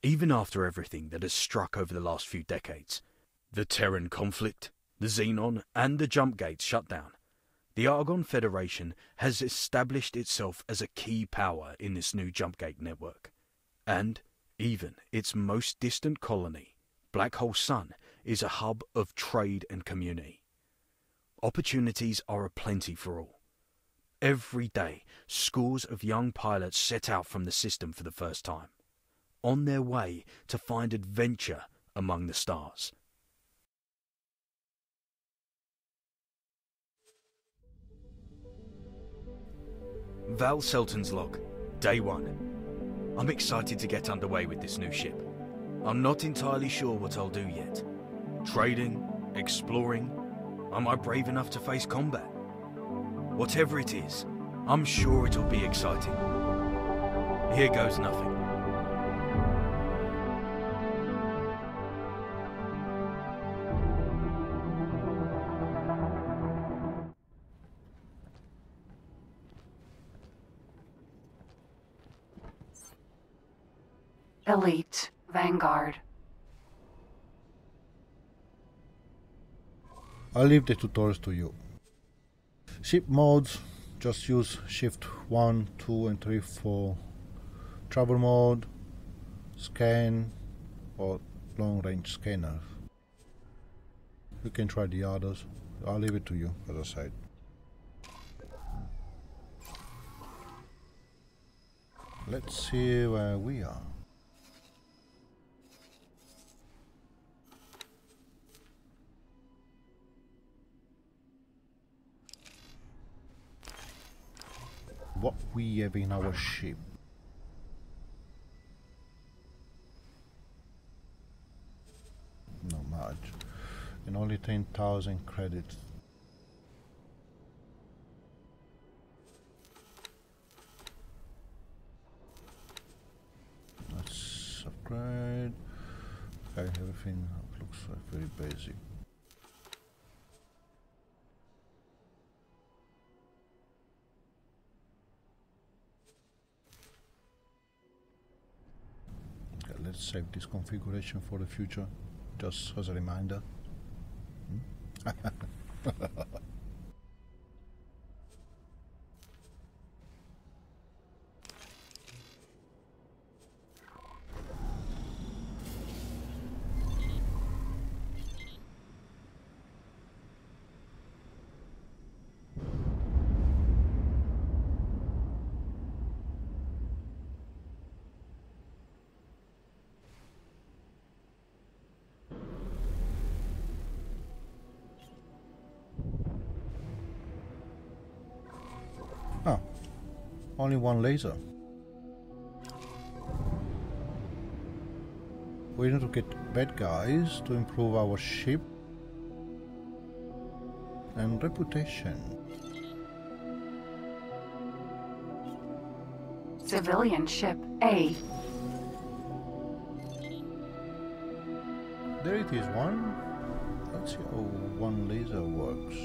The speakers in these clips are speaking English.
Even after everything that has struck over the last few decades, the Terran conflict, the Xenon and the jump gates shutdown, the Argon Federation has established itself as a key power in this new jump gate network. And even its most distant colony, Black Hole Sun, is a hub of trade and community. Opportunities are aplenty for all. Every day, scores of young pilots set out from the system for the first time, on their way to find adventure among the stars. Val Selton's log, Day 1. I'm excited to get underway with this new ship. I'm not entirely sure what I'll do yet. Trading, exploring, am I brave enough to face combat? Whatever it is, I'm sure it'll be exciting. Here goes nothing. Elite, Vanguard. I'll leave the tutorials to you. Ship modes, just use Shift 1, 2 and 3 for travel mode, scan or long range scanner. You can try the others. I'll leave it to you, as I said. Let's see where we are. What we have in our ship. Not much. And only 10,000 credits. Let's upgrade. Okay, everything looks very basic. Let's save this configuration for the future, just as a reminder. Oh, only one laser. We need to get bad guys to improve our ship and reputation. Civilian ship A. There it is, one. Let's see how one laser works.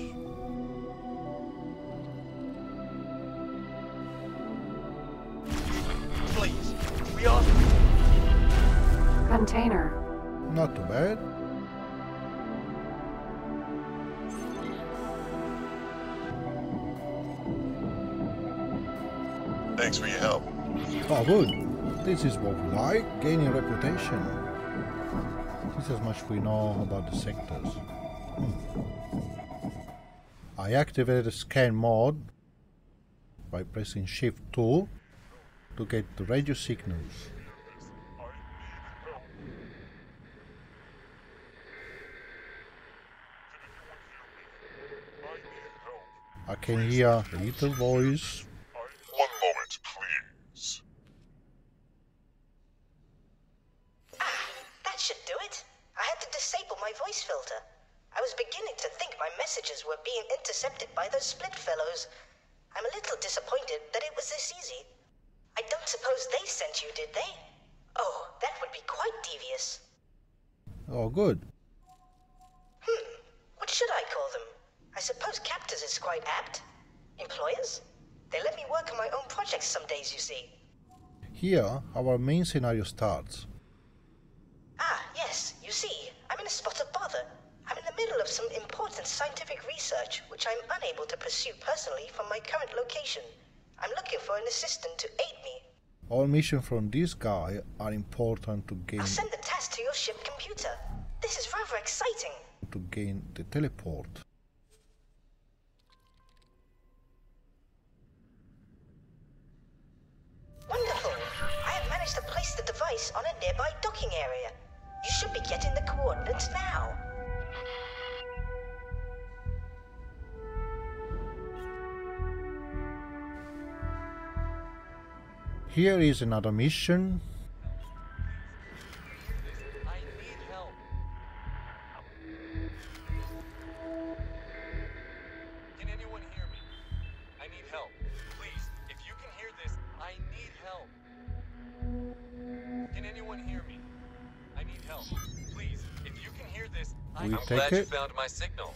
Please, we are... Container. Not too bad. Thanks for your help. Oh, good. This is what we like, gaining reputation. This is as much we know about the sectors. I activated the scan mode by pressing Shift 2 to get the radio signals. I can hear a little voice. One moment, please. That should do it. I had to disable my voice filter. I was beginning to think my messages were being intercepted by those split fellows. I'm a little disappointed that it was this easy. I don't suppose they sent you, did they? Oh, that would be quite devious. Oh, good. What should I call them? I suppose captors is quite apt. Employers? They let me work on my own projects some days, you see. Here, our main scenario starts. a spot of bother. I'm in the middle of some important scientific research, which I'm unable to pursue personally from my current location. I'm looking for an assistant to aid me. All missions from this guy are important to gain I'll send the task to your ship computer. This is rather exciting. the teleport. Wonderful. I have managed to place the device on a nearby docking area. You should be getting the coordinates now. Here is another mission. I need help. Can anyone hear me? I need help. Please, if you can hear this, I need help. Can anyone hear me? I need help. Please, if you can hear this, I'm take glad you it. found my signal.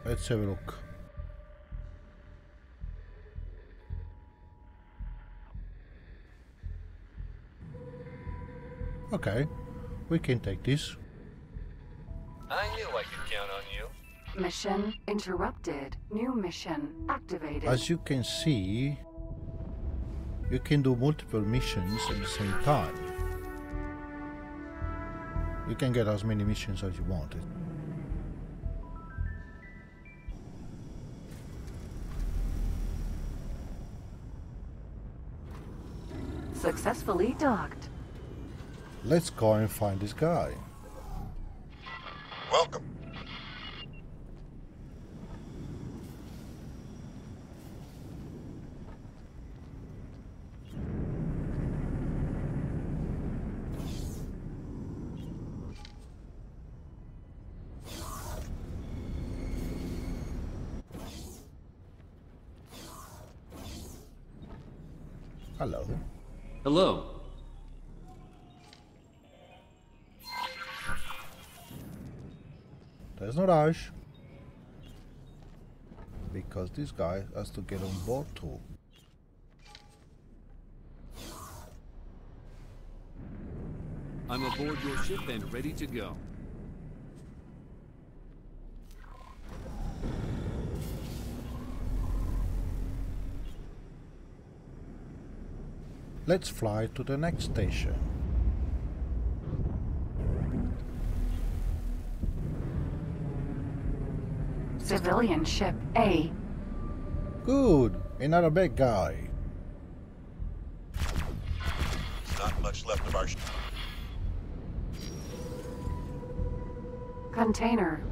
Let's have a look. Okay, we can take this. I knew I could count on you. Mission interrupted. New mission activated. As you can see, you can do multiple missions at the same time. You can get as many missions as you want. Successfully docked. Let's go and find this guy. Welcome. Hello. Hello. There's no rush. Because this guy has to get on board too. I'm aboard your ship and ready to go. Let's fly to the next station. Civilian ship A. Good, another bad guy. Not much left of our Container.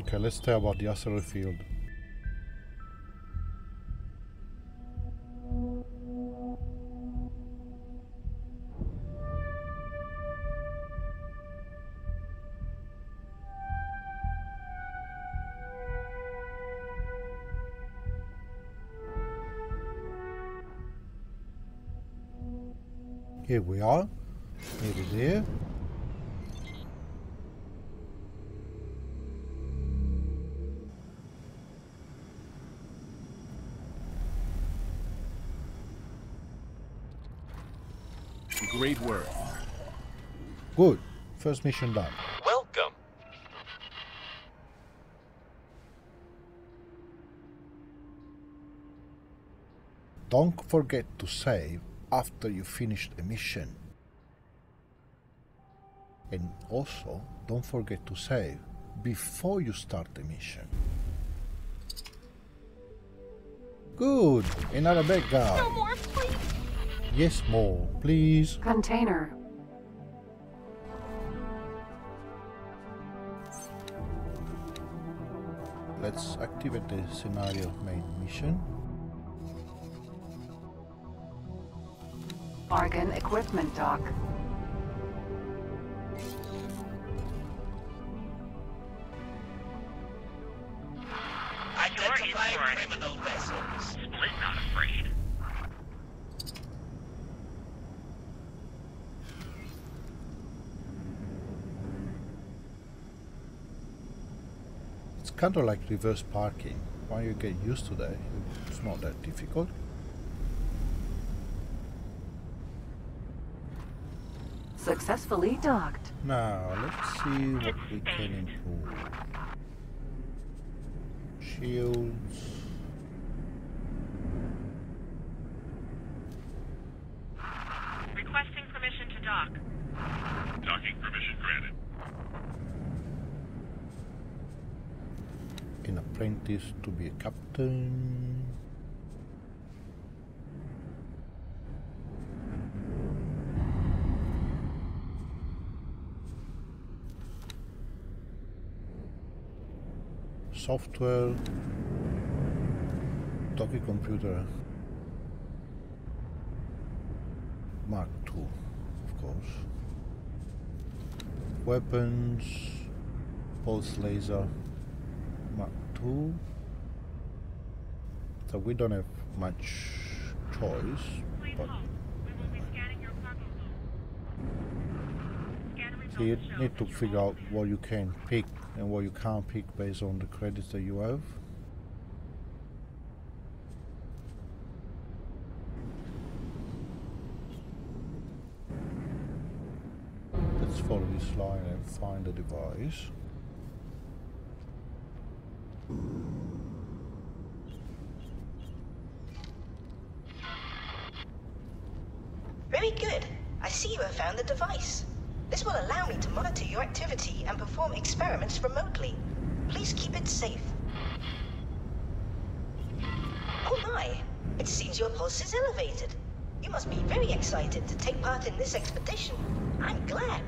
Okay, let's tell about the asteroid field. Here we are, nearly there. Great work. Good, first mission done. Welcome. Don't forget to save after you finish the mission. And also, don't forget to save before you start the mission. Good, another bad guy. No more, please. Yes, more, please. Container. Let's activate the scenario main mission. Argon equipment dock. Identifying criminal vessels. Split not afraid. Let's It's kind of like reverse parking. When you get used to that, it's not that difficult. Successfully docked. Now, let's see what we can improve. Shields. Requesting permission to dock. Docking permission granted. An apprentice to be a captain. Software, talkie computer, Mark II, of course. Weapons, pulse laser, Mark II. So we don't have much choice, Please but hold. We will be scanning your cargo hold. Scan so you results show need to that your figure hold out is- what you can pick and what you can't pick based on the credits that you have. Let's follow this line and find the device. Very good. I see you have found the device. This will allow me to monitor your activity and perform experiments remotely. Please keep it safe. Oh my! It seems your pulse is elevated. You must be very excited to take part in this expedition. I'm glad.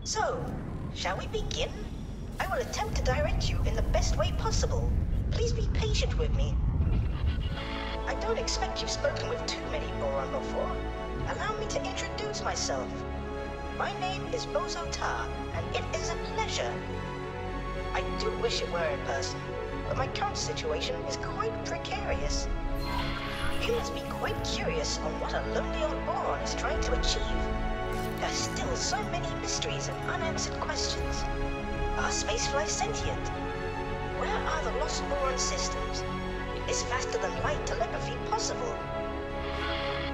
So, shall we begin? I will attempt to direct you in the best way possible. Please be patient with me. I don't expect you've spoken with too many Boron before. Allow me to introduce myself. My name is Bozo Tar, and it is a pleasure. I do wish it were in person, but my current situation is quite precarious. You must be quite curious on what a lonely old Boron is trying to achieve. There are still so many mysteries and unanswered questions. Are spaceflies sentient? Where are the lost Boron systems? Is faster than light telepathy possible?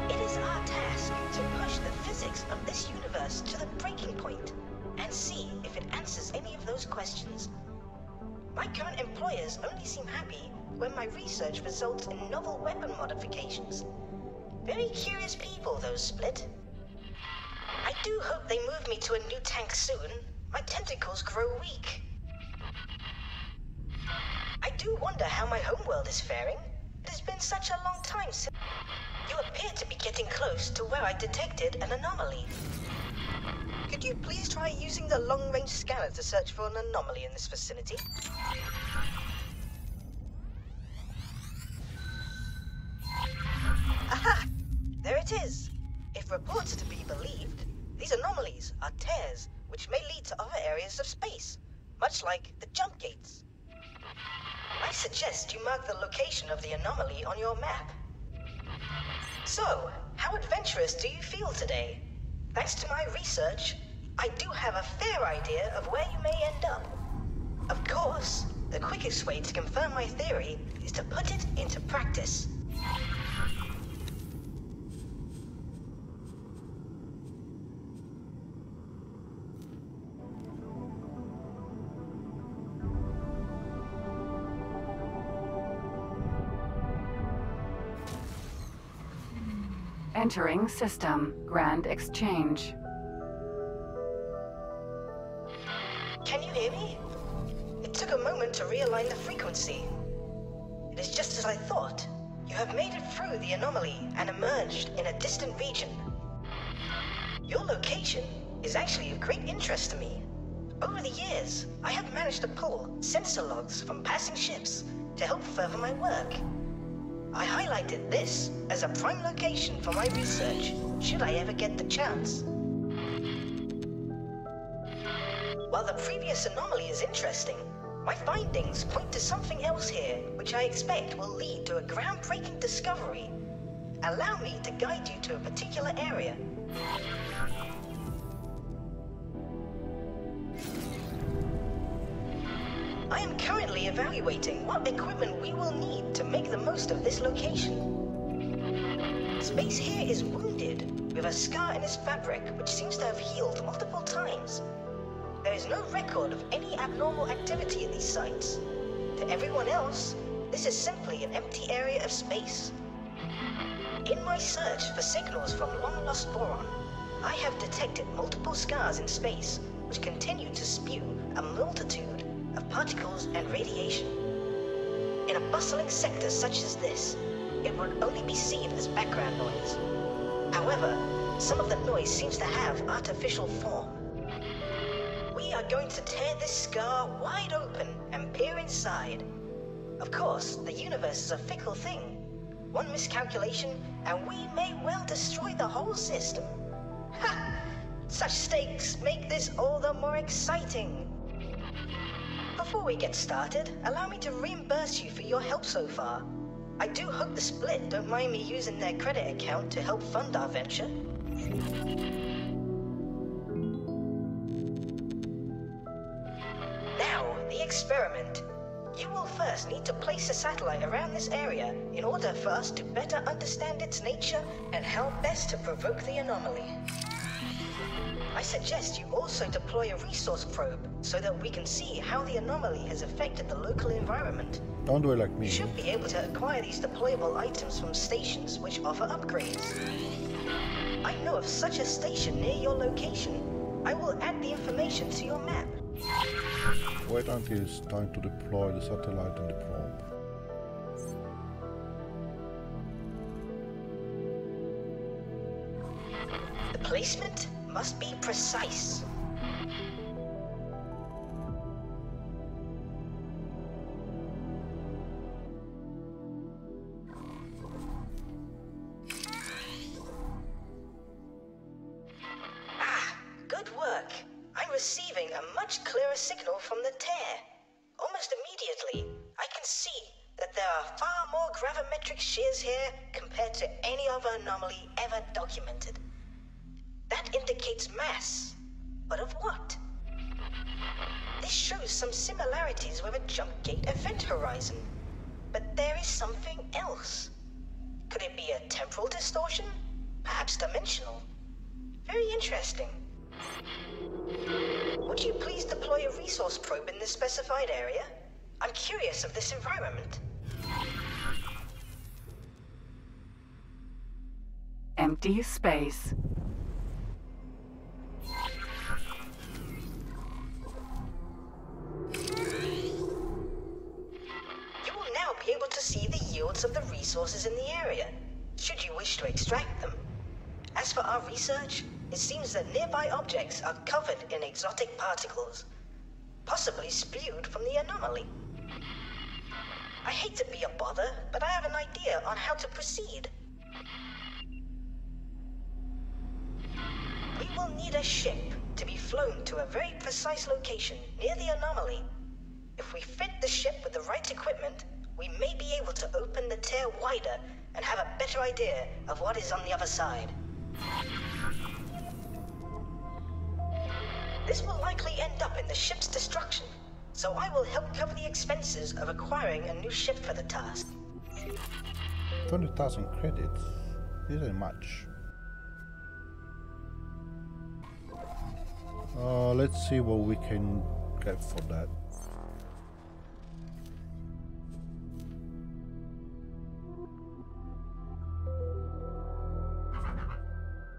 It is our task to push the physics of this universe to the breaking point and see if it answers any of those questions. My current employers only seem happy when my research results in novel weapon modifications. Very curious people, those Split. I do hope they move me to a new tank soon. My tentacles grow weak. I do wonder how my homeworld is faring. It has been such a long time since... You appear to be getting close to where I detected an anomaly. Could you please try using the long-range scanner to search for an anomaly in this vicinity? Aha! There it is. If reports are to be believed, these anomalies are tears which may lead to other areas of space, much like the jump gates. I suggest you mark the location of the anomaly on your map. So, how adventurous do you feel today? Thanks to my research, I do have a fair idea of where you may end up. Of course, the quickest way to confirm my theory is to put it into practice. Entering system. Grand exchange. Can you hear me? It took a moment to realign the frequency. It is just as I thought. You have made it through the anomaly and emerged in a distant region. Your location is actually of great interest to me. Over the years, I have managed to pull sensor logs from passing ships to help further my work. I highlighted this as a prime location for my research, should I ever get the chance. While the previous anomaly is interesting, my findings point to something else here, which I expect will lead to a groundbreaking discovery. Allow me to guide you to a particular area. evaluating what equipment we will need to make the most of this location. Space here is wounded, with a scar in its fabric which seems to have healed multiple times. There is no record of any abnormal activity at these sites. To everyone else, this is simply an empty area of space. In my search for signals from long-lost boron, I have detected multiple scars in space which continue to spew a multitude of particles and radiation. In a bustling sector such as this, it would only be seen as background noise. However, some of the noise seems to have artificial form. We are going to tear this scar wide open and peer inside. Of course, the universe is a fickle thing. One miscalculation, and we may well destroy the whole system. Ha! Such stakes make this all the more exciting. Before we get started, allow me to reimburse you for your help so far. I do hope the Split don't mind me using their credit account to help fund our venture. Now, the experiment. You will first need to place a satellite around this area in order for us to better understand its nature and how best to provoke the anomaly. I suggest you also deploy a resource probe so that we can see how the anomaly has affected the local environment. Don't do it like me. You should be able to acquire these deployable items from stations which offer upgrades. I know of such a station near your location. I will add the information to your map. Wait until it's time to deploy the satellite and the probe. The placement must be precise. Good work. I'm receiving a much clearer signal from the tear. Almost immediately, I can see that there are far more gravimetric shears here compared to any other anomaly ever documented. That indicates mass. But of what? This shows some similarities with a jump gate event horizon. But there is something else. Could it be a temporal distortion? Perhaps dimensional? Very interesting. Would you please deploy a resource probe in this specified area? I'm curious of this environment. Empty space. You will now be able to see the yields of the resources in the area, should you wish to extract them. As for our research, it seems that nearby objects are covered in exotic particles, possibly spewed from the anomaly. I hate to be a bother, but I have an idea on how to proceed. We will need a ship to be flown to a very precise location near the anomaly. If we fit the ship with the right equipment, we may be able to open the tear wider and have a better idea of what is on the other side. This will likely end up in the ship's destruction, so I will help cover the expenses of acquiring a new ship for the task. 20,000 credits isn't much. Let's see what we can get for that.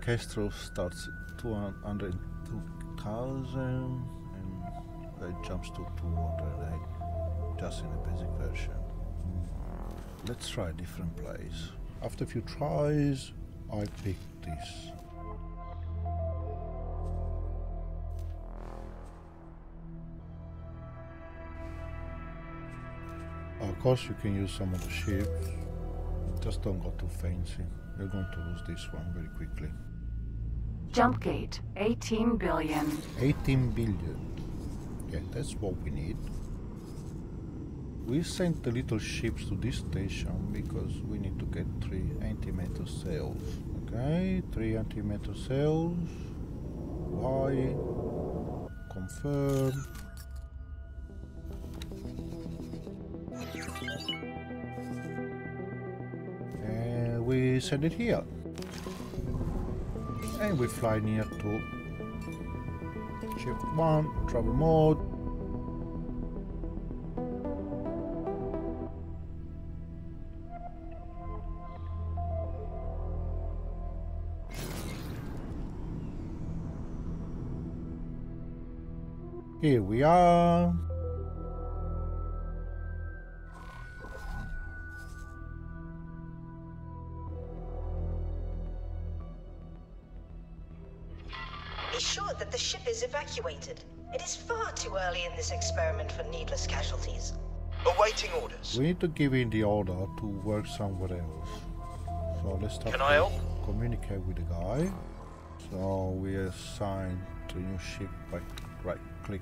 Kestrel starts at 202,000 and it jumps to 208 just in the basic version. Let's try a different place. After a few tries, I picked this. Of course you can use some of the ships, just don't go too fancy. You're going to lose this one very quickly. Jump gate, 18 billion. 18 billion. Yeah, that's what we need. We sent the little ships to this station because we need to get 3 antimatter cells. Okay, 3 antimatter cells. Y. Confirm. And we send it here. And we fly near to Shift 1, travel mode. Here we are. Be sure that the ship is evacuated. It is far too early in this experiment for needless casualties. Awaiting orders. We need to give in the order to work somewhere else. So let's start Can I help? communicate with the guy. So we assign to new ship by right click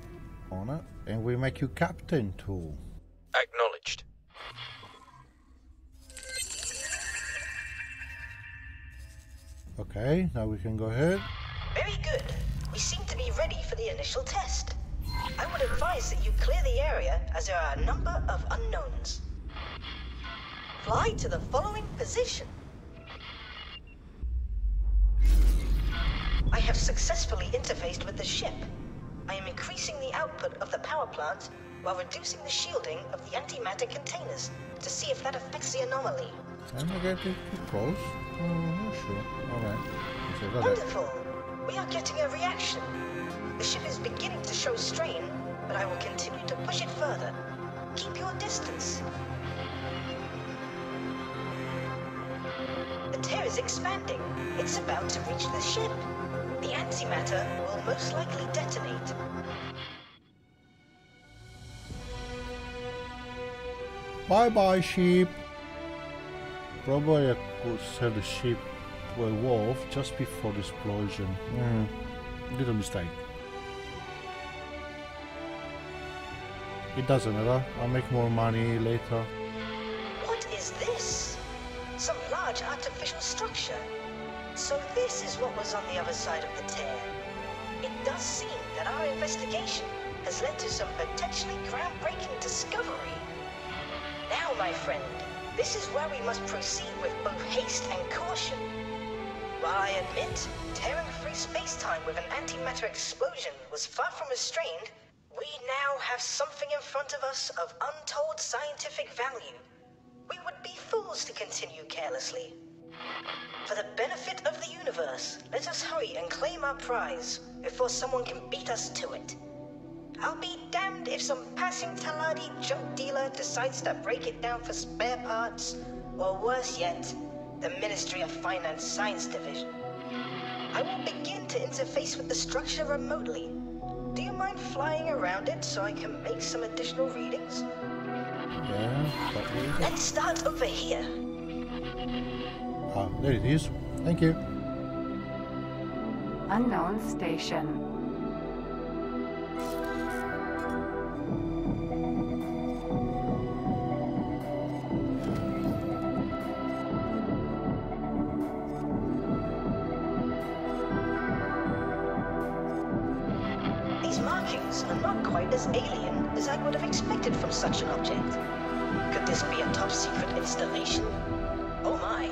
on it. And we make you captain too. Acknowledged. Okay, now we can go ahead. Very good. We seem to be ready for the initial test. I would advise that you clear the area as there are a number of unknowns. Fly to the following position. I have successfully interfaced with the ship. I am increasing the output of the power plant while reducing the shielding of the antimatter containers to see if that affects the anomaly. Am I getting too close? Not sure. Alright. So got it. Wonderful. We are getting a reaction. The ship is beginning to show strain, but I will continue to push it further. Keep your distance. The tear is expanding. It's about to reach the ship. The antimatter will most likely detonate. Bye-bye, ship. Probably I could sell the ship to a wolf just before the explosion. Little mistake. It doesn't matter. I'll make more money later. What is this? Some large artificial structure. So this is what was on the other side of the tear. It does seem that our investigation has led to some potentially groundbreaking discovery. Now, my friend, this is where we must proceed with both haste and caution. While I admit, tearing free space-time with an antimatter explosion was far from restrained, we now have something in front of us of untold scientific value. We would be fools to continue carelessly. For the benefit of the universe, let us hurry and claim our prize before someone can beat us to it. I'll be damned if some passing Taladi junk dealer decides to break it down for spare parts, or worse yet, the Ministry of Finance Science Division. I will begin to interface with the structure remotely. Do you mind flying around it so I can make some additional readings? Yeah, Let's start over here. Ah, there it is. Thank you. Unknown station. These markings are not quite as alien as I would have expected from such an object. Could this be a top-secret installation? Oh my.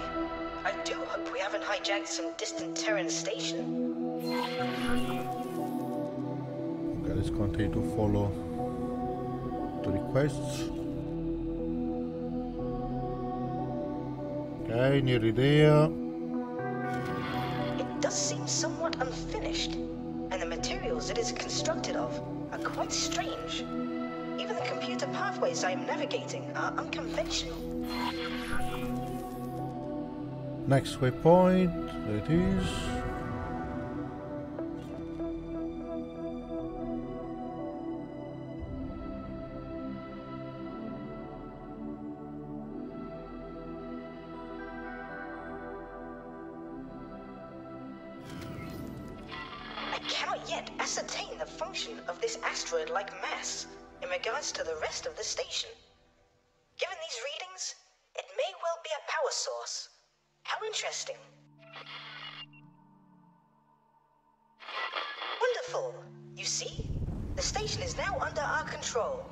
I do hope we haven't hijacked some distant Terran station. Okay, let's continue to follow the requests. Okay, nearly there. It does seem somewhat unfinished, and the materials it is constructed of are quite strange. Even the computer pathways I am navigating are unconventional. Next waypoint, there it is. I cannot yet ascertain the function of this asteroid-like mass in regards to the rest of the station. Given these readings, it may well be a power source. How interesting. Wonderful. You see, the station is now under our control.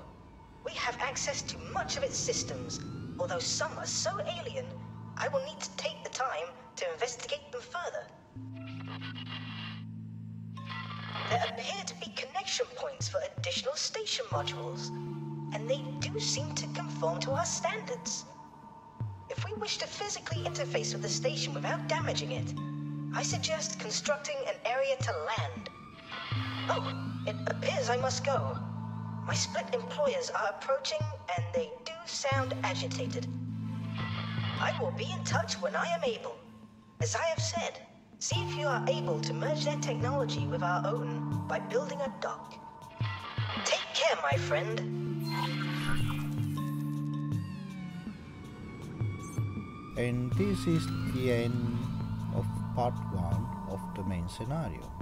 We have access to much of its systems, although some are so alien, I will need to take the time to investigate them further. There appear to be connection points for additional station modules, and they do seem to conform to our standards. If we wish to physically interface with the station without damaging it, I suggest constructing an area to land. Oh, it appears I must go. My split employers are approaching, and they do sound agitated. I will be in touch when I am able. As I have said, see if you are able to merge their technology with our own by building a dock. Take care, my friend. And this is the end of part 1 of the main scenario.